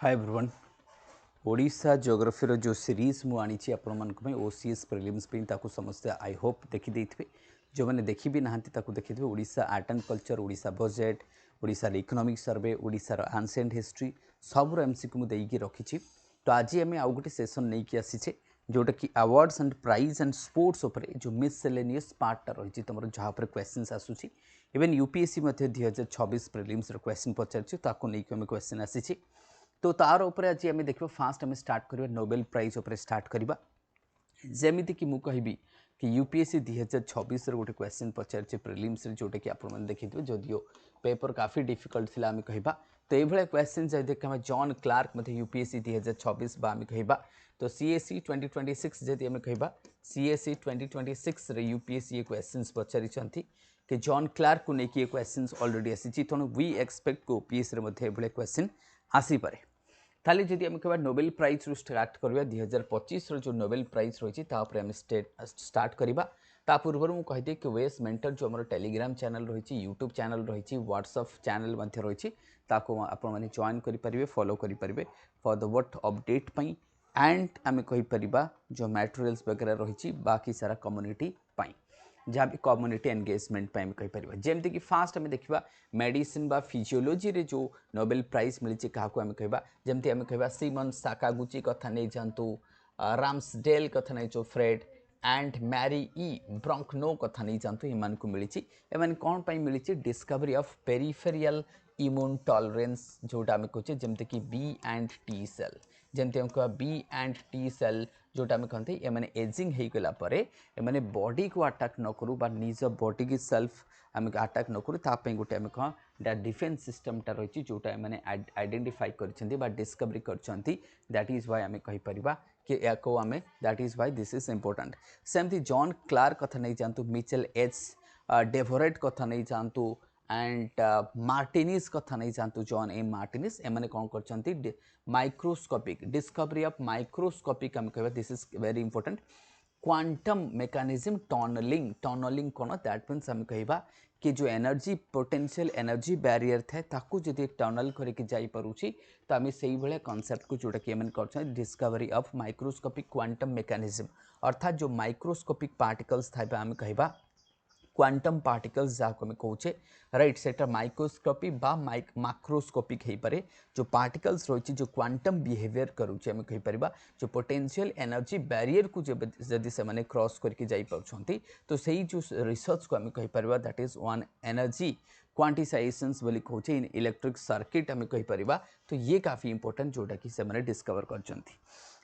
हाय everyone. Odisha geography रो जो series मु आनी आपण मानक ओसीएस प्रिलिम्स पे ताकू समस्त आई होप देखी देथिबे। जो मैंने देखी भी नहांती ताकू देखी देबे। Odisha art and culture, Odisha budget, Odisha economic survey, Odisha ancient history सब एमसीक्यू मु देकी रखी। तो आज आम आउ गोटे सेसन नहीं कि आसीचे जोटा कि awards and prize and sports उपरे जो मिससेलेनियस पार्टा रही तुम जहाँ पर क्वेश्चंस आसूची। इवन यूपीएससी 2026 प्रिलिम्स रो क्वेश्चन पचार ताकू नहीं कि क्वेश्चन आसी। तो तार उपर आज आम देखा फास्ट आम स्टार्ट करवा नोबेल प्राइज उपर स्टार्ट करवा। जमीती कि मुझे कि यूपीएससी 2026 गोटे क्वेश्चन पचार प्रिलिम्स जोटा कि आप देखिए जदियो पेपर काफ़ी डिफिकल्ट थी आम कह। तो ये क्वेश्चन जब आम जॉन क्लार्क यूपीएससी 2026 आम कह। तो सीएससी 2026 जदि आम कह सीएससी 2026 यूपीएससी ये क्वेश्चन पचारि कि जॉन क्लार्क को लेकिन ये क्वेश्चन ऑलरेडी आसी। तेणु वी एक्सपेक्ट को ओपीएससी क्वेश्चन आसीपे। ताली जदि आम कह नोबेल प्राइज रु स्टार्ट करवा 2025 जो नोबेल प्राइज रही आम स्टार्ट करवा। ता पूर्व मुझे कहीदे कि वेस मेंटर जो आम टेलीग्राम चैनल रही, यूट्यूब चैनल रही, व्हाट्सएप चैनल रही, आपने जॉइन करेंगे, फॉलो करेंगे for the what update pi and आम कहीपर जो मटेरियल्स वगैरह रही बाकी सारा कम्युनिटी पाई जहाँ भी कम्युनिटी एंगेजमेंट पे आम कहीपर। जमती कि फास्ट आम देखा मेडिसिन बा फिजियोलोजी रे जो नोबेल प्राइज मिली क्या आम कह। जमती आम कह सिमन साकागुची कथा नहीं जातु, राम्सडेल कथा नहीं जो Fred and Mary E Brunkow कथा नहीं जातु इन को मिली। एम कौन पर मिली discovery of peripheral immune tolerance जोटा आम कहे जमती कि बी एंड टी सेल। जमती आम कह बी एंड टी सेल जोटा आम कहते हैं एजिंग हो गला एमने बॉडी को अटैक न करूँ बा निज बॉडी की सेल्फ आम अटैक न करूँ ताप गोटे आम कह डिफेन्स सिस्टमटा रही जोटा मैंने आइडेंटिफाई कर डिस्कवरी कर दैट इज वाई आम कहीपर कि या आम that is why this is important. सेमती जॉन क्लार्क कथा नहीं जातु, मिचेल एच डेवोरेट कथा नहीं जातु एंड मार्टिनिस कथा नहीं जातु, जॉन ए मार्टिनिस एमने कौन कर माइक्रोस्कोपिक डिस्कवरी ऑफ माइक्रोस्कोपिक आम कह this is very important. Quantum mechanism tunneling, tunneling कौन दैट मीन्स आम कह कि जो एनर्जी पोटेंशियल एनर्जी बैरियर थाए ताकू जदि टनल करके जापरुची तो आम से भाया कनसेप्ट को जोटा कि कर discovery of microscopic quantum mechanism अर्थात जो माइक्रोस्कोपिक पार्टिकल्स थाए आम कह क्वांटम पार्टिकल्स जहाँ को कहे राइट सेटा माइक्रोस्कोपी बा माक्रोस्कोपिक हो पारे। जो पार्टिकल्स रही जो क्वांटम बिहेवियर करुचे आम कहीपर जो पोटेंशियल एनर्जी बैरियर को जदि से माने क्रॉस करके जाई पाउछंती तो सही जो रिसर्च को आम कहीपर दैट इज वन एनर्जी क्वांटिसाइजेशंस बोली कहे इन इलेक्ट्रिक सर्किट आम कहीपर। तो ये काफ़ी इंपोर्टेंट जोटा कि से डिस्कवर करछंती।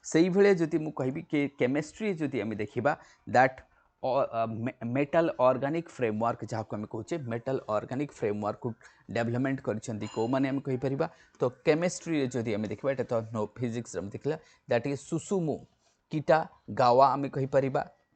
सेही भले जदि मु कहबी कि केमिस्ट्री जदि आम देखिबा दैट मेटल ऑर्गेनिक फ्रेमवर्क जहाँ को आम कहे मेटल ऑर्गेनिक फ्रेमवर्क को डेवलपमेंट करें कहीपर। तो केमिस्ट्री जदि आम देखा ये तो नो फिजिक्स देखला that is Susumu Kitagawa आम कहीपर,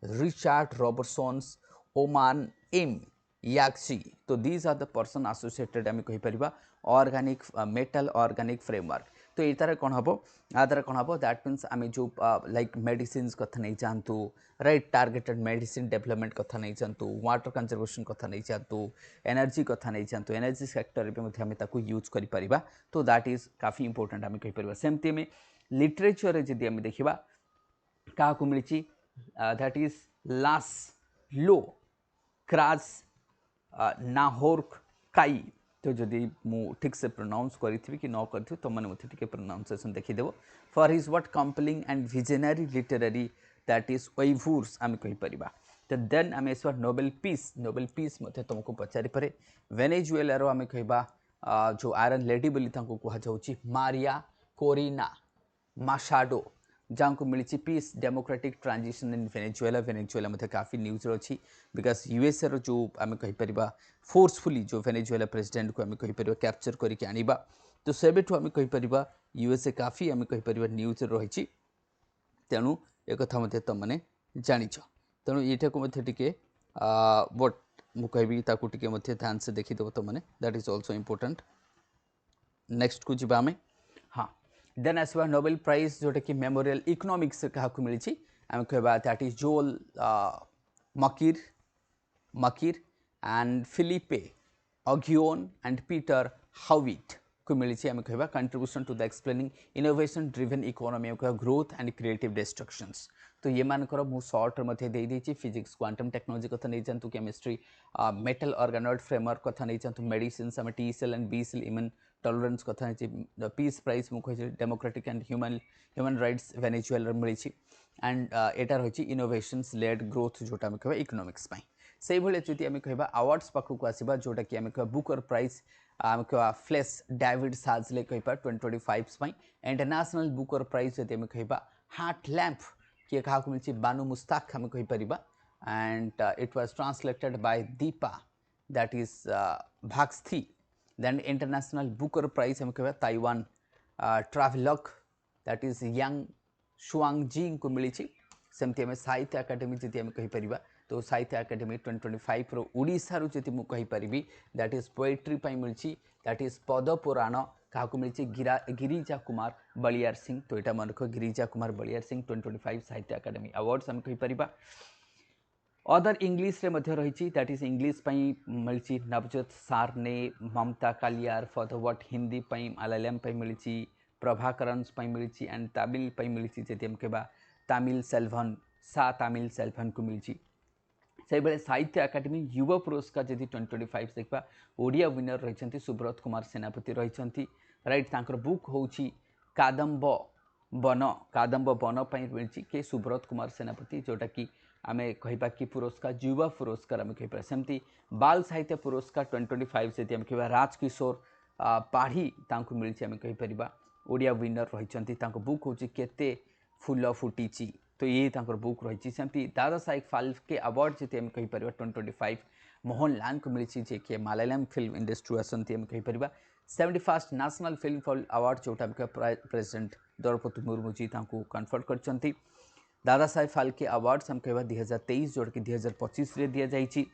रिचार्ड रॉबर्टसन्स, ओमान एम याक्सी। तो these are the person associated आम कहीपर ऑर्गेनिक मेटल ऑर्गेनिक फ्रेमवर्क। तो ये तार कौन हम आ द्वारा कौन हम दैट मीन्स आम जो लाइक मेडिसिन कथा नहीं जातु राइट, टार्गेटेड मेडिसिन डेवलपमेंट कथा नहीं जातु, वाटर कंजर्वेशन कथा नहीं जातु, एनर्जी कथा नहीं जातु, एनर्जी सेक्टर में यूज कर। तो दैट इज काफ़ी इंपोर्टेंट आम कहीपर। सेमती आम लिटरेचर जदि आम देखा क्या मिली that is Laszlo Krasznahorkai. तो जदि मु ठीक से प्रोनाउंस करी कि न करी तो मैंने मुझे टी प्रोनाउंसिएशन देखीदेव। For his what compelling and visionary literary that is oeuvres आम कहीपर। तो देन आम आसवा नोबेल पीस। नोबेल पीस तुमको पचारि पारे वेनेजुएलार आम कह जो आयरन लेडी बोली कहुच्छी मारिया कोरिना माशाडो जहाँ को मिली peace democratic transition in Venezuela. Venezuela मतलब काफ़ी न्यूज अच्छी बिकज यूएसए रो जो आम कहीपर फोर्सफुली जो वेनेजुएला प्रेसिडेंट को आम कहीपर कैप्चर करके आनिबा। तो सेबेठू आम कहीपर यूएसए काफ़ी आम कहीपर न्यूज रही। तेणु एक तुमने जाच तेणु यहाँ को टे व्हाट मुझे टे ध्यान से देखीदेव तुमने that is also important. Next को जी आम हाँ देन आसवा नोबेल प्राइज जोटा कि मेमोरियल इकोनॉमिक्स क्या मिली आम कह that is Joel Mokyr and Philippe Aghion and Peter Howitt. को मिली आम कह contribution to the explaining innovation driven economy आम कह ग्रोथ एंड क्रिएटिव डिस्ट्रक्शंस। तो ये मानकर मु सर्ट्रे देदेची फिजिक्स क्वांटम टेक्नोलॉजी कथा नहीं जातु केमिस्ट्री मेटल ऑर्गेनॉइड फ्रेमवर्क कथा नहीं जातु मेडिसिन आम T cell and B cell immune tolerance कथा नहीं पीस प्राइज मुझे democratic and human rights Venezuela मिली एंड एटा रही इनोवेशंस लेड ग्रोथ जोटा आम कह इकोनॉमिक्स से भाई आम कह अवार्ड्स पाखक आसवा जोटा कि आम कह बुकर प्राइज आम कह फ्लेश डेविड साजले कह 2025 इंटरनेशनल बुकर प्राइज जब आम कह हार्ट लैंप किए क्या मिली बानू मुस्ताक आम कहीपर and it was translated by Deepa that is Bhasthi. Then international Booker prize आम कह Taiwan travelogue that is Yang Shuangzi को मिली। सेमती आम साहित्य एकाडेमी जी आम कहीपर तो साहित्य एकाडेमी 2025 ओडिशा रू जी मुझे दैट इज पोएट्री मिली दैट इज पदपुराण क्या मिली गिरिजा कुमार बलियार सिंह। तो यहाँ मन रख गिरिजा कुमार बलियार सिंह 2025 साहित्य एकाडेमी अवार्ड्स आम कहीपर। अदर इंग्लीश रे रही दैट इज इंग्लीश मिली नवजोत सारने ममता कालियार for the what Hindi Malayalam मिली प्रभाकरन मिली एंड तमिल मिली जी आम कह तमिल सेल्भन सा तमिल सेल्भन को मिली। से भाई साहित्य एकाडेमी युवा पुरस्कार जदि 2025 देखा ओडिया विनर रही सुब्रत कुमार सेनापति रही राइट तांकर बुक हूँ कादम्ब बन मिली के सुब्रत कुमार सेनापति जोटा कि आम कह कि पुरस्कार युवा पुरस्कार आम कहीपर। सेमती बाल साहित्य पुरस्कार 2025 जदि आम कह राजकिशोर पाढ़ी मिली आम कहीपर ओडिया विनर रही बुक हूँ केते फूल फुटी। तो ये बुक रही सेमती दादा साहेब फाल्के अवार्ड जी आम कहीपर 2025 मोहनलाल को मिली जे कि मलयालम फिल्म इंडस्ट्री आसती आम कहीपर। 71st नेशनल फिल्म अवार्ड जोटा आम प्रेसिडेंट द्रौपदी मुर्मू जी कन्फर्ट कर दादा साहेब फाल्के अवार्ड्स आम कह 2023 जोटा कि 2025 दि जाइए।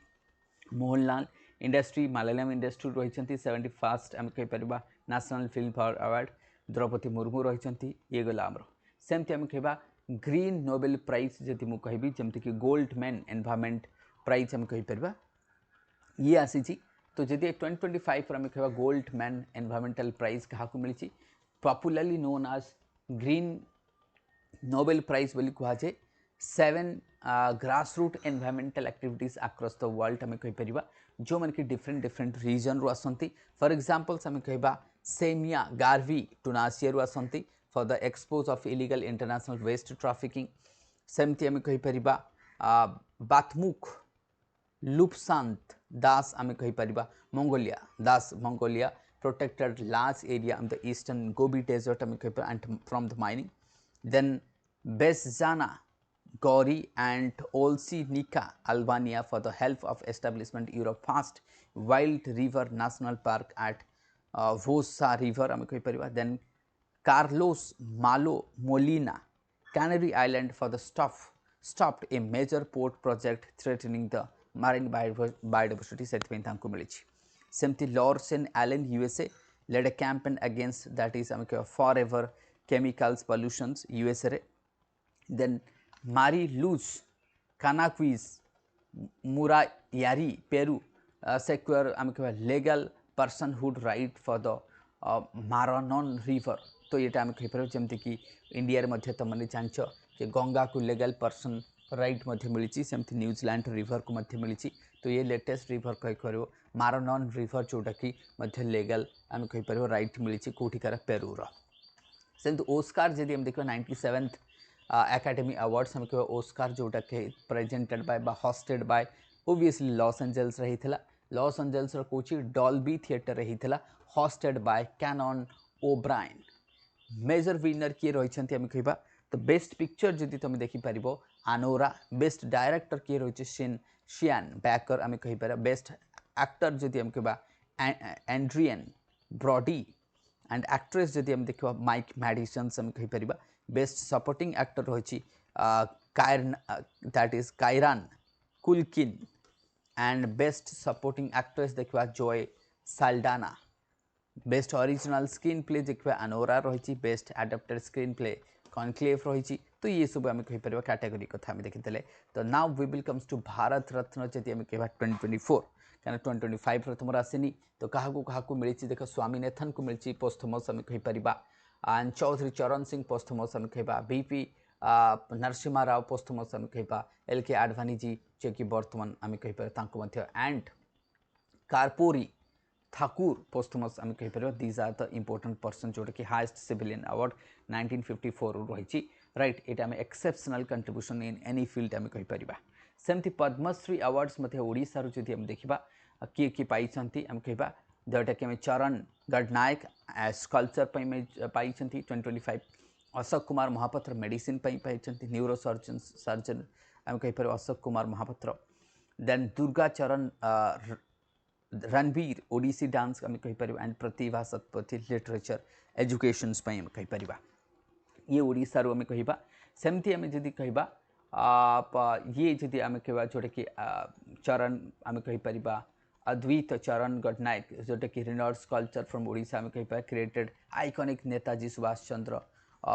मोहनलाल इंडस्ट्री मलयालम इंडस्ट्री रही 71st आम कहीपर national film award Droupadi Murmu रही ये गला आमर। सेमती आम कह ग्रीन नोबेल प्राइज जदि मुझे कहबी जमती कि गोल्ड मैन एनवायरमेंट प्राइज आम कहीपर ये आसी। तो जदि 2025 आम कह गोल्ड मैन एनवायरमेंटल प्राइज क्या मिली popularly known as green Nobel prize बोली कहुए 7 grassroot environmental activities across the world आम कहीपर जो मैंने कि डिफरेंट रीजन रू आसती। फॉर एग्जांपल्स आम कह सेमिया गार्वी टुनासिया रू आसती for the expose of illegal international waste trafficking. सेमती आम कहीपर बातमुख लुपसांत दास आम कहीपर मंगोलिया दास Mongolia protected large area on the eastern Gobi desert आम कहीपर and from the mining. Then Besjana Guri and Olsi Nika Albania for the help of establishment Europe first wild river national park at Vjosa river आम कहीपर। Then Carlos Mallo Molina Canary island for the stopped a major port project threatening the marine biodiversity से मिली। सेमती Larson Allen USA led a campaign against that is forever chemicals pollutions USA। then Mari Luz Canaquis Murayari Peru secure legal personhood right for the Maranon river। तो ये आम कहीपर जमती कि India तुमने जान कि गंगा को लेगल पर्सन राइट मिली सेमती न्यूजीलैंड रिवर को मिली। तो ये लेटेस्ट रिवर कहीपर मारानन रिवर जोटा कि लेगल आम कहीपर राइट मिली कौटिकार पेरूर। सेमती ओस्कार जदि आम देखा 97th एकेडमी अवार्ड्स आम कह ओस्कार जोटा कि presented by hosted by obviously Los Angeles रही लॉस एंजेल्स कौच डॉल्बी थिएटर रही hosted by Conan O'Brien. Major winner किए रही आम कह तो बेस्ट पिक्चर जदि तुम देखिपर आनोरा। बेस्ट डायरेक्टर किए रही शियान बैकर आम कहीपर। बेस्ट एक्टर जदि आम कह एंड्रियन ब्रॉडी एंड एक्ट्रेस जदि आम देखा माइक मैडिसन्स आम कहीपर। बेस्ट सपोर्टिंग एक्टर रही that is Kieran Culkin and best supporting actress देखा Zoe Saldana. Best original screen play देखा अनोरा रही। Best adapted screen play Conclave रही। तो ये सब आम कहीपर कैटेगरी कथा देखी। तो now we will comes to Bharat Ratna जदि आम कह 2024 कहीं 2025 तुम आसनी तो क्या मिली देख स्वामीनाथन को मिली पोस्थमस आम कहीपर एंड चौधरी चरण सिंह पोस्थमस आम कह बीपी नरसिम्हा राव पोस्थमस आम कह एल के आडवाणी जी जे कि बर्तमान आम कहीपर एंड कार्पोरी ठाकुर पोस्थमस आम कहीपर these are the important person जोटा कि हाएस्ट सिविलियन अवार्ड 1954 रही राइट ये आम exceptional contribution in any field आम कहीपर सेमती पद्मश्री अवार्ड्स ओडिशार जदि आम देखा किए किए पाई आम कह जोटा कि चरण गडनायक स्कल्पचर पाई 2025 अशोक कुमार महापात्र मेडिसिन पाई न्यूरो सर्जन आम कहीपर अशोक कुमार महापात्र देन दुर्गा चरण रणवीर ओडिसी डांस आम कहीपर and Pratibha Satpathy literature education आम कहीपर ये ओडिशार आम कह सेमती आम जदि कह ये जदि आम कह जोटा कि चरण आम कहीपर अद्वैत चरण गडनायक जोटा कि रिनोड स्कल्पचर फ्रॉम ओडिशा आम कहीपर created iconic Netaji Subhash Chandra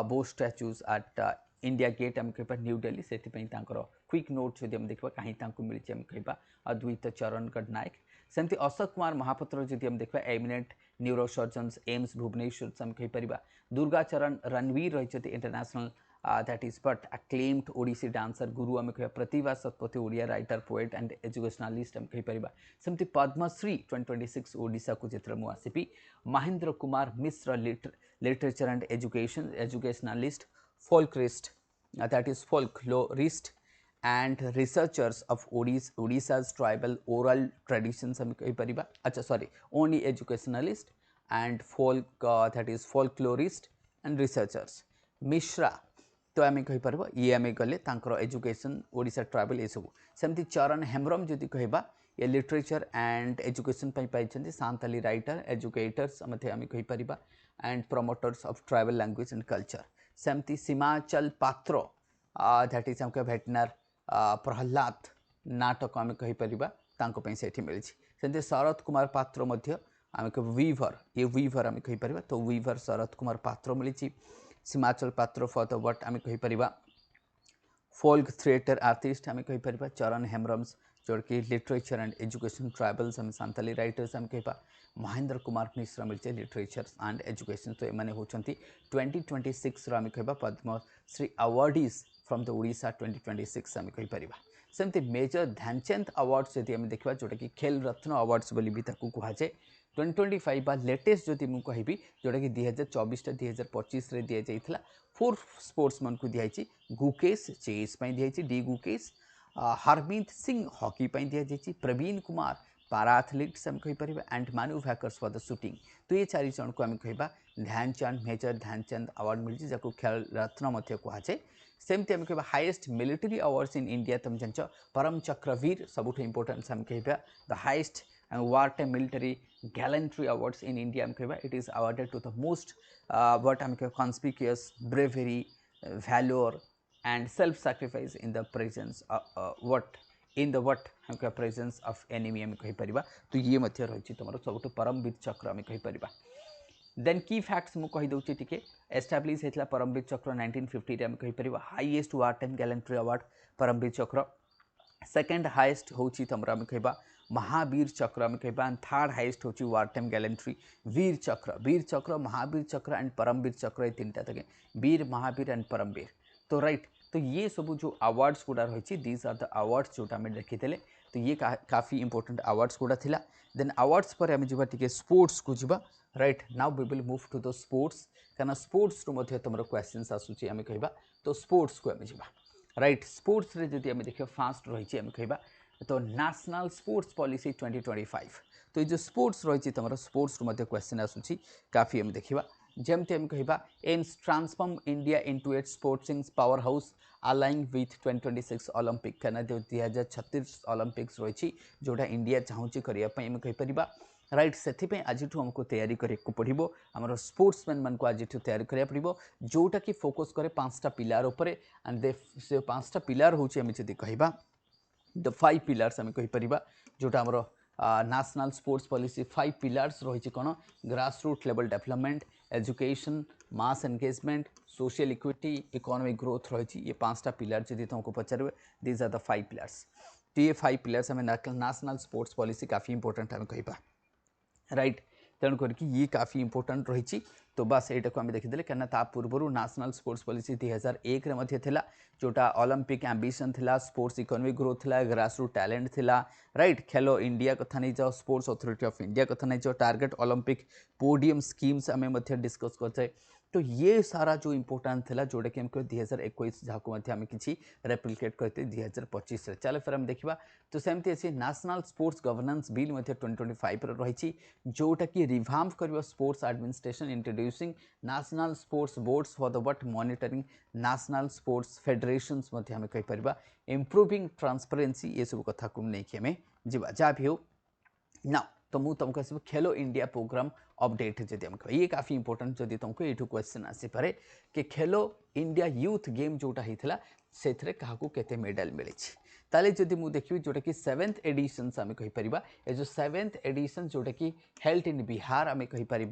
Bose statues at India Gate आम कह न्यू दिल्ली से क्विक नोट जदि आम देखा कहीं मिली आम कह अद्वैत चरण गडनायक सेमती अशोक कुमार महापात्र जदि आम देखा eminent neuro surgeons AIIMS Bhubaneswar आम कहीपर दुर्गा चरण रणवीर रही international that is but acclaimed Odissi dancer guru आम कह Pratibha Satpathy Odia writer poet and educationalist आम कहीपर सेमती पद्मश्री 2026 ओडिशा को जिते मुझे आसपी Mahendra Kumar Mishra literature and educationalist folklist that is folklorist and researchers of Odisha's tribal oral traditions आम कहीपर अच्छा sorry only educationalist and folk that is folklorist and researchers Mishra तो आम कहीपर ये आम गले एजुकेशन ओडिशा ट्राइबल ये सब सेमती चरण हेम्ब्रम जदि कह ये लिटरेचर एंड एजुकेशन पाई सांताली राइटर एजुकेटर्स आम कहीपर and promoters of tribal language and culture सेमती सीमाचल पात्र दैट इज आम कह भेटनार प्रहलाद नाटक आम कहीपर से मिली सेमती शरद कुमार पात्र आम वीवर ये वीवर आम कहीपर तो वीवर शरद कुमार पात्र मिली सीमाचल पात्र फॉर द व्हाट आम कहीपर फोल्क थिएटर आर्टिस्ट आम कहीपर चरण हेम्ब्रम्स जोड़ कि लिटरेचर एंड एजुकेशन ट्राइबल्स आम सांताली राइटर्स आम कह महेंद्र कुमार मिश्र मिलते लिटरेचर एंड एजुकेशन तो ये होती 2026 आम कह Padma Shri awardees from the Odisha 2026 आम कहीपर सेमती मेजर ध्यानचंद अवार्ड्स जदि आम देखा जोटा कि खेल रत्न अवार्ड्स बोली भी कहुए 2025 बा लेटेस्ट जदि मुझे कहबी जोटा कि 2024 2025 दि जाता 4 स्पोर्ट्समैन को दिखाई गुकेश चेस दिखाई डी गुकेश हरमीत सिंह हॉकी दि जाती प्रवीण कुमार पारा एथलीट्स आम कहीपर एंड मानु भैकर्स फॉर द शूटिंग तो ये 4 जन को आम कह ध्यानचंद मेजर ध्यानचंद अवार्ड मिली जहाँ खेल रत्न कहुए सेमती आम कह highest military awards in India तुम जान परम चक्रवीर सबुठ इंपोर्टेंट आम कह the highest war time military gallantry awards in India आम कह it is awarded to the most what आम कह conspicuous bravery valour and self sacrifice in the presence what in the what आम कह प्रेजेंस ऑफ एनिमी आम कहीपर तो ये रही तुम सब परमवीर चक्र आम कहीपर देन की फैक्ट्स मुझे कहीदे टी एस्टाब्लीश होता परमवीर चक्र 1950 आम कहीपर highest war time gallantry award Paramvir Chakra second highest हूँ तुम आम कह महावीर चक्र आम कह थर्ड हाईएस्ट हूँ वार टाइम गैलेंट्री वीर चक्र महावीर चक्र एंड परमवीर चक्र ये 3टा तक वीर महावीर एंड परमवीर तो राइट तो ये सब जो अवार्ड्स गुड़ा रही दीज आर द अवार्ड्स जोटा आम देखीदे तो ये काफ़ी इंपोर्टेंट अवार्ड्स गुड़ा थिला देन अवार्ड्स पर आम जा स्पोर्ट्स को जा right now we will move to the sports क्या स्पोर्ट्स रू तुम क्वेश्चंस आसूँ आम कह तो स्पोर्ट्स को आम जा राइट स्पोर्ट्स रे जदि आम देखा फास्ट रही आम कह तो नेशनल स्पोर्ट्स पॉलिसी 2025 तो ये जो स्पोर्ट्स रही तुम स्पोर्ट्स रू क्वेश्चन आसूँ काफ़ी आम देखा जमती आम कह aims transform India into its sports powerhouse aligning with 2026 Olympic कहना जो 2036 ओलंपिक्स रही जोटा इंडिया चाहूँगी करने आम कहीपर राइट से आज आमको तैयारी करने पड़ो आम स्पोर्ट्समैन मान को आज तैयारी करा पड़ो जोटा कि फोकस करे 5टा पिलार उपर एंड से 5टा पिलार हूँ आम जब कह द 5 पिलार्स आम कहीपर जोटा आमर नेशनल स्पोर्ट्स पॉलिसी 5 पिलार्स रही कौन grassroot level development education mass engagement social equity economic growth रही ये 5टा पिलार जब तुमको पचारे these are the 5 pillars TA5 players आम नेशनल स्पोर्ट्स पॉलिसी काफी इंपोर्टेंट आम कह राइट तेणु करके ये काफी इंपोर्टेंट रही तो बस यहाँ को आम देखीदे कहीं पूर्व नेशनल स्पोर्ट्स पॉलिसी 2001 थिला जोटा ओलंपिक एम्बिशन थिला स्पोर्ट्स इकोनॉमिक ग्रोथ थिला ग्रासरूट टैलेंट थिला राइट खेलो इंडिया कथा नहीं जाओ स्पोर्ट्स अथॉरिटी ऑफ इंडिया कथा नहीं जाओ टारगेट ओलंपिक पोडियम स्कीम्स आम डिस्कस करते तो ये सारा जो इंपोर्टेंट थिला जोटा कि हमको 2021 जहाँ को आम कि रेप्लिकेट करते 2025 चलो फिर हम देखा तो सेमती अच्छे नेशनल स्पोर्ट्स गवर्नेंस बिल 2025 रही जोटा कि रिवाम्प कर sports administration introducing national sports boards for the but monitoring national sports federations आम कहीपर इम्प्रूविंग ट्रांसपेरेंसी ये सब कथा को लेकिन आम जा जहाँ भी हो ना तो मुझे तुमको आसो खेलो इंडिया प्रोग्राम अपडेट जदि हम ये काफी इंपोर्टेंट जदि तुमको ये क्वेश्चन आसीपे कि खेलो इंडिया यूथ गेम जोटा होता से क्या केते मेडल मिली ताले जदि मुझे देखिए जोटा कि 7th एडिशन आम कहीपर ये जो 7th एडिशन जोटा कि हेल्ड इन बिहार आम कहीपर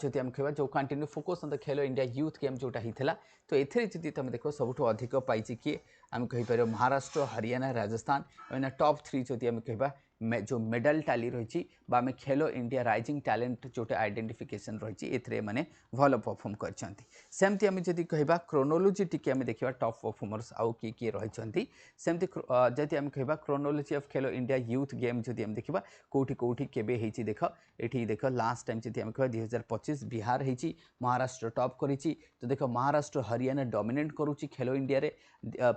जदि आम कह जो continue focus on the Khelo India youth game जोटा होता तो ये जदि तुम देख सबुठ अधिक पाई किए आम कहीपर महाराष्ट्र हरियाणा राजस्थान मैंने टॉप 3 जदि आम कह जो मेडल टाली रही आम खेलो इंडिया राइजिंग टैलेंट जोटा आइडेंटिफिकेशन रही मैंने भल परफॉर्म करमती आम जदि कह क्रोनोलोजी टी आम देखा टॉप परफॉर्मर्स आउ किए रही सेमती जदि आम कह क्रोनोलोजी of Khelo India youth game जदि आम देखा कौटी कौटी केबे हेची देख ये देख लास्ट टाइम जदि आम कह 2025 बिहार होती महाराष्ट्र टॉप करी तो देख महाराष्ट्र हरियाणा डोमिनेट करुच्ची खेलो इंडिया रे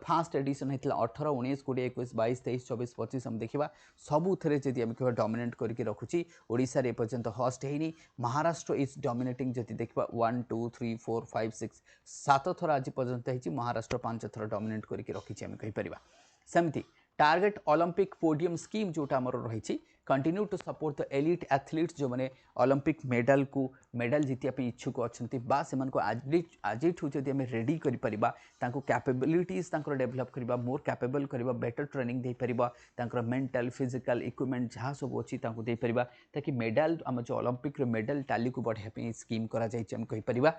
फास्ट एडिशन होता 18 19 20 21 22 23 24 25 आम देखा सबू थे जदि आम कह डोमिनेट करके रखुची ओडिशा रे पर्यंत हस्ट है महाराष्ट्र इज डोमिनेटिंग जदि देखा 1 2 3 4 5 6 7 थर आज पर्यंत होती महाराष्ट्र 5 थर डोमिनेट करके रखी आम कहीपर सेमती टारगेट ओलंपिक पोडियम स्कीम जोटा आमर रही continue to support the elite athletes जो मैंने ओलंपिक मेडल जीतिया इच्छुक अच्छा से आज जब आम रेडी कर कैपेबिलिटीज डेभलप करवा मोर कैपेबल करवा बेटर ट्रेनिंग दे पार मेंटल फिजिकल इक्विपमेंट जहाँ सब अच्छी देपर ताकि मेडल आम जो ओलंपिक मेडल टाली को बढ़ाई स्कीम कहीपर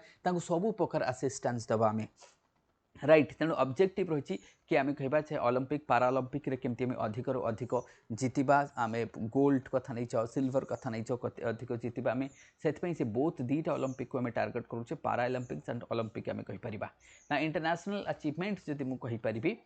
सबू प्रकार असिस्टेंस दबा आम राइट तेणु ऑब्जेक्टिव रही कि आम कह चाहे ओलंपिक पारालंपिक केमती आम अधिक अधिक जीतवा आम गोल्ड कथा नहीं चाहो सिल्वर कथा नहीं चाहो अधिक जीतवा आम से बोथ दीटा ओलंपिक को आम टार्गेट करुचे पारालंपिक्स एंड ओलंपिक आम कहीपर ना इंटरनेशनल अचीवमेंट जदि मुझे कहीपरि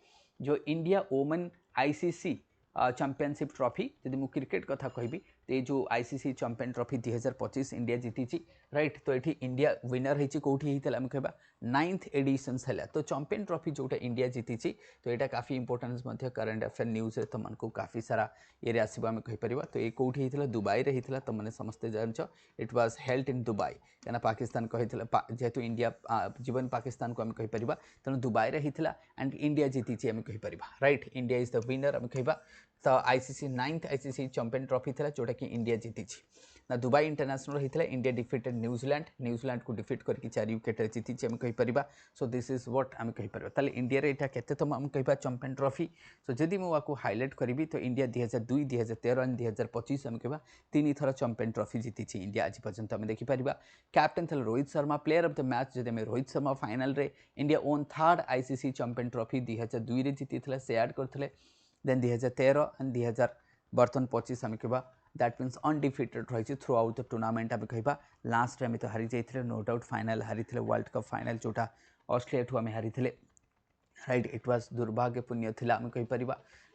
जो India women ICC championship trophy जदि मुझे क्रिकेट कथा कहबी तो ये जो आईसीसी चैंपियन ट्रॉफी 2025 इंडिया जीती राइट तो ये इंडिया विनर होती कौटी होता आम कह 9th एडिशन है तो चैंपियन ट्रॉफी जोटा इंडिया जीती तो यहाँ काफी इंपोर्टेंस करंट अफेयर न्यूज तुमको काफी सारा ये आसो आम कहीपर तो ये कौटी होता दुबई रे होता तुमने समस्ते जानच it was held in Dubai क्या पाकिस्तान कही जेहेतु इंडिया जीवन पाकिस्तान को आम कहीपर तेणु दुबई रे होता एंड इंडिया जीती आम कहीपर right India is the winner आम कह तो ICC 9th ICC champion trophy था जोटा कि इंडिया जीती ना दुबई इंटरनेशनल होता है इंडिया डिफिटेड न्यूजीलैंड को डिफिट करके 4 विकेट जीती आम कहीपर सो दिस इज व्हाट आम कहीपर ताले इंडिया रे एटा केतेतम आम कह चैंपियन ट्रॉफी सो जदि मुझे हाइलाइट करी तो इंडिया 2002 2013 एंड 2025 आम कह 3 थर चैंपियन ट्रॉफी जीती इंडिया आज पर्यंत आम देखिपर कैप्टेन थे Rohit Sharma player of the match जब रोहित शर्मा फाइनल रे India own 3rd ICC champion trophy 2002 रे जीती से ऐड करते देन 2013 एंड 2000 बर्तन 25 आम कह दैट मीन्स अनडिफिटेड रही थ्रू आउट द टूर्नामेंट आम कह लास्ट आम तो हारी जाइए नो डाउट फाइनाल हारी वर्ल्ड कप फाइनाल जोटा ऑस्ट्रेलिया ठू आम हारी राइट इट वाज दुर्भाग्यपूर्ण था आम कहीपर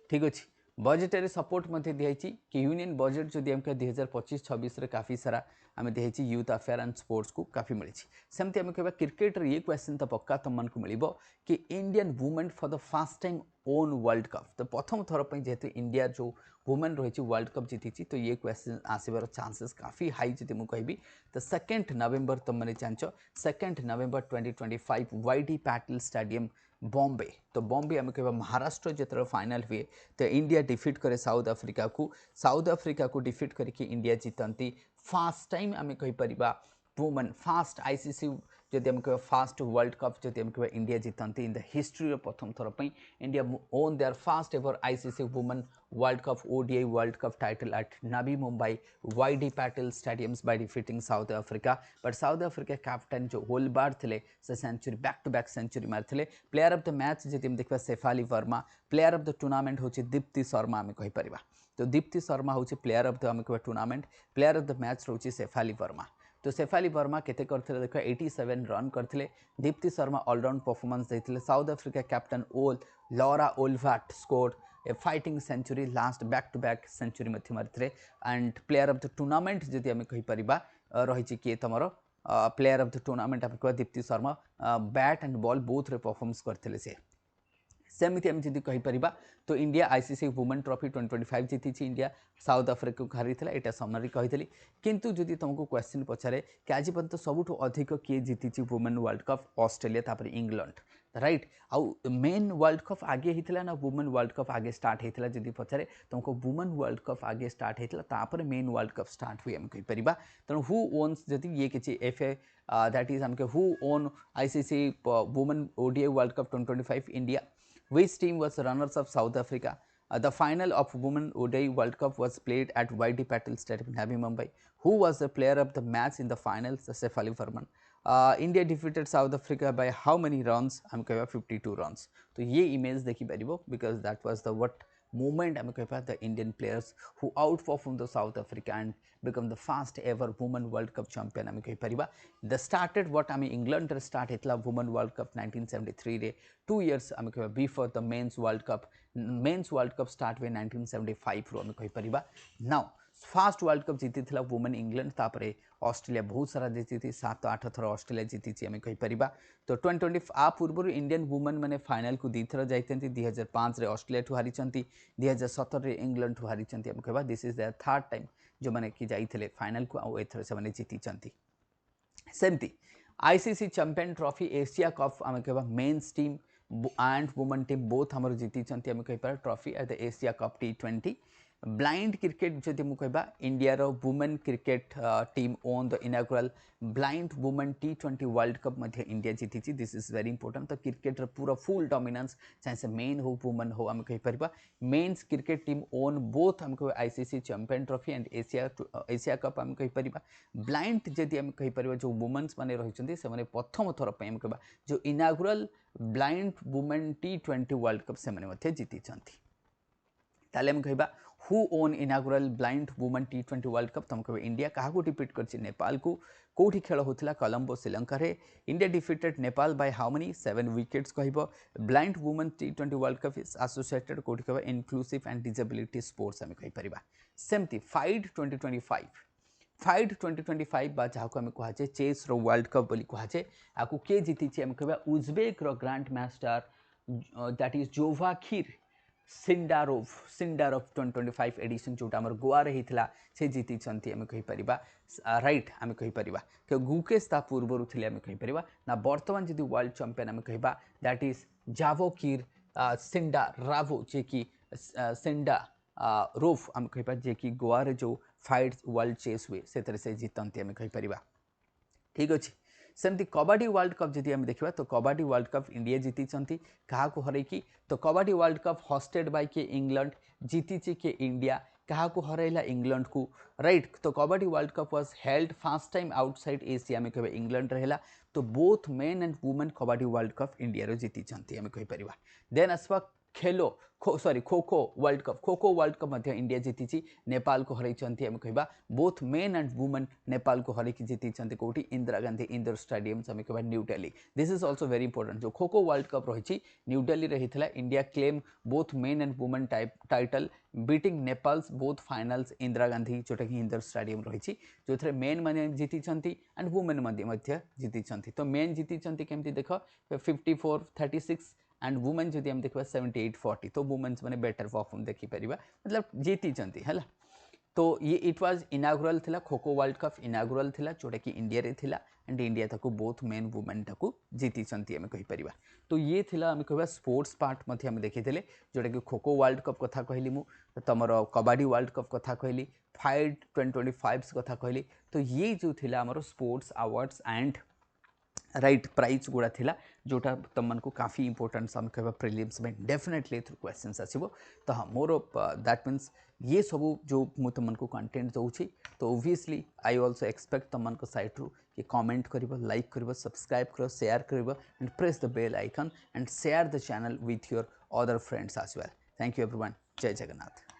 ठीक अच्छे बजेटरी सपोर्ट दिखाई कि यूनियन बजेट जदि आम 2025-26 काफ़ी सारा आम दिखाई यूथ अफेयर एंड स्पोर्ट्स को काफ़ी मिली सेमती आम कह क्रिकेट ये क्वेश्चन तो पक्का तुमको मिल कि Indian women for the first time own world cup तो प्रथम थर पर जेहेतु इंडिया जो वुमेन रही वर्ल्ड कप जीती तो ये क्वेश्चन आसबार चांसेस काफ़ी हाई जब मुझे कहि तो 2 नवेम्बर तुमने जानच 2 नवेम्बर 2025 वाईडी पाटिल स्टेडियम बॉम्बे तो बॉम्बे आम कह महाराष्ट्र जो फाइनल हुए तो इंडिया डिफिट करे साउथ अफ्रीका को डिफिट करके इंडिया जीतती फास्ट टाइम आम कहीपर वुमेन फास्ट आईसीसी जदि हम कह फास्ट वर्ल्ड कप जदि हम कह इंडिया जीतती इन द हिस्ट्री प्रथम थर पर India won their first ever ICC women world cup ODI world cup title at Navi Mumbai DY Patil stadiums by defeating South Africa but South Africa captain जो Wolvaardt थे से century back to back century मारते player of the match जदि हम देखा Shafali Verma player of the tournament हूँ दीप्ति शर्मा आम कहीपर तो दीप्ति शर्मा हूँ प्लेयर ऑफ द आम कह tournament player of the match रोचे शेफाली वर्मा तो शेफाली वर्मा केते करथिले देखो 87 रन करथिले दीप्ति शर्मा ऑलराउंड परफॉर्मेंस देथिले South Africa captain Laura Wolvaardt scored a fighting century last back to back century मध्य मारिथिले and player of the tournament जदि आम कहि परिबा रहिछि किए तमरो प्लेयर ऑफ द टूर्नामेंट आम कह Deepti Sharma bat and ball both रे परफॉर्मेंस करथिले से सेमती आम जब कहीपर तो इंडिया आईसीसी वुमेन ट्रॉफी 2025 जीती इंडिया साउथ अफ्रीका को हारी यहाँ समरी कही किंतु जदि तुमको क्वेश्चन पचारे कि आज पर्यंत सबुठ अधिक किए जीती वुमेन वर्ल्ड कप ऑस्ट्रेलिया तापर इंग्लैंड राइट आउ मेन वर्ल्ड कप आगे होता ना वुमेन वर्ल्ड कप आगे स्टार्ट होता जदि पचारे तुमको वुमेन वर्ल्ड कप आगे स्टार्ट होता मेन वर्ल्ड कप स्टार्ट हुए आम कहीपर तेणु हु ओन्स जदि ये किसी एफए दैट इज आमके who own ICC women ODI world cup 2025 India Which team was runners of South Africa? The final of Women ODI World Cup was played at YD Patel Stadium in Navi Mumbai. Who was the player of the match in the finals? Sefali Verman. India defeated South Africa by how many runs? I'm going 52 runs. So ये image देखी परिबो because that was the what moment I'm going the Indian players who outperformed the South Africa and become the first ever women World Cup champion I'm going परिबा. The started what I mean England start hitla women World Cup 1973 रे 2 years I'm going before the men's World Cup start हुए 1975 रो I'm going परिबा. Now first world cup जीती थिला women England तापरे Australia बहुत सारा जीती थी 7 8 थर ऑस्ट्रेलिया जीती आम कहीपर तो 2020 आ पूर्व इंडियन वुमेन मैंने फाइनल को दी थर जाती 2005 रे ऑस्ट्रेलिया ठू हारी 2017 रे इंग्लैंड ठू हारी आम कह this is there third time जो मैंने कि जाते फाइनल को आउ एथर से मैंने जीती सेमती ICC champion trophy Asia cup आम कह men's team and women team both आम जीती आम कहीपर trophy at the Asia cup T20 blind cricket जदि मु कहबा इंडिया रो women cricket team won the inaugural blind women T20 world cup मध्य इंडिया जीती दिस इज वेरी इंपोर्टेंट तो क्रिकेट रो पूरा फुल डोमिनेंस चाहे से मेन हो वुमेन हो आम कहीपर men's cricket team won both आम कह ICC champion trophy and Asia cup आम कहीपर ब्लाइंड जदि आम कहीपर जो वुमेन्स मैंने रही से प्रथम थर पर आम कह जो इनागुरल blind women T20 world cup से जीती ताले हम कहबा who own इनागुरल blind women T20 world cup तुम कह इंडिया क्या डिफिट कर नेपाल को कौटी खेल होता कोलंबो श्रीलंका रे India defeated Nepal by how many 7 wickets कह blind women T20 world cup is associated कौटी कह इनक्लूसिव एंड डिजेबिलिटी स्पोर्ट्स आम कहीपर सेमती फाइड 2025 बा जहाँ आम कहुचे चेस रो वर्ल्ड कप बोली कहुचे आपको किए जीती आम कह उज्बेक रो grandmaster that is Javokhir Sindarov 2025 edition जोटा आम गोवा रे होता से जीती आम कहीपर राइट आम कहीपर कि गुकेश ता पूर्वर थे आम कहीपर ना बर्तमान जी वर्ल्ड चैंपियन आम कह दैट इज जावोकिर सिंडा रावो जे कि सिंडा रोफ आम कहीपर जे कि गोवा रे जो फाइट वर्ल्ड चेस हुए से जीतती आम कहीपर ठीक अच्छे सेमती कबड्डी वर्ल्ड कप जदि आम देखा तो कबड्डी वर्ल्ड कप इंडिया जीती क्या हरैकी तो कबड्डी वर्ल्ड कप हस्टेड बाय के इंग्लैंड जीती के इंडिया क्या हरैला इंग्लैंड को राइट तो kabaddi world cup was held first time outside Asia में कह इंग्लैंड रहा तो both men and women kabaddi world cup India जीती आम कहीपर देन आसवा खेलो खो खो वर्ल्ड कप मध्य इंडिया जीती नेपाल को हरई आम कह both men and women Nepal को हरई जीती कौटी इंदिरा गांधी इंडोर स्टेडियम आम कह new Delhi this is also very important जो खो खो वर्ल्ड कप रही न्यू दिल्ली रे होता India claim both men and women title beating Nepals both finals Indira Gandhi जोटा कि इंडोर स्टेडियम रही जो थे मेन मैंने जीती एंड वुमेन जीती तो मेन जीती केमती देख 54-36 एंड वुमेन जदि हम देखा 78-40 तो वुमेन्स मैंने बेटर परफॉर्म देखिपर मतलब जीती है तो ये इट वाज इनागुरल थिला खो खो वर्ल्ड कप इनागुरल थिला जोटा कि इंडिया रे थिला एंड इंडिया ताको बोथ मेन वुमेन ताको जीति आम कहीपर। तो ये थिला आम कह स्पोर्ट्स पार्ट मध्य आम देखी जोटा कि खो खो वर्ल्ड कप कथा कहली मु तुमर कबाडी वर्ल्ड कप कथा कहली फाइट 2025 कथा कहली। तो ये जो थिला आमर sports awards and right prize गुड़ा थिला जोटा तुमको काफ़ी इंपोर्टेंट आम कह प्रिलिम्स में डेफिनेटली थ्रू क्वेश्चंस आसो। तो हाँ मोर दैट मीन्स ये सब जो मुझे तुमको कंटेंट दूसरी तो ओब्वियसली आई ऑल्सो एक्सपेक्ट तुमको साइड रू कि कमेंट कर लाइक कर सब्सक्राइब कर शेयर कर and press the bell icon and share the channel with your other friends as well. Thank you everyone. जय जगन्नाथ।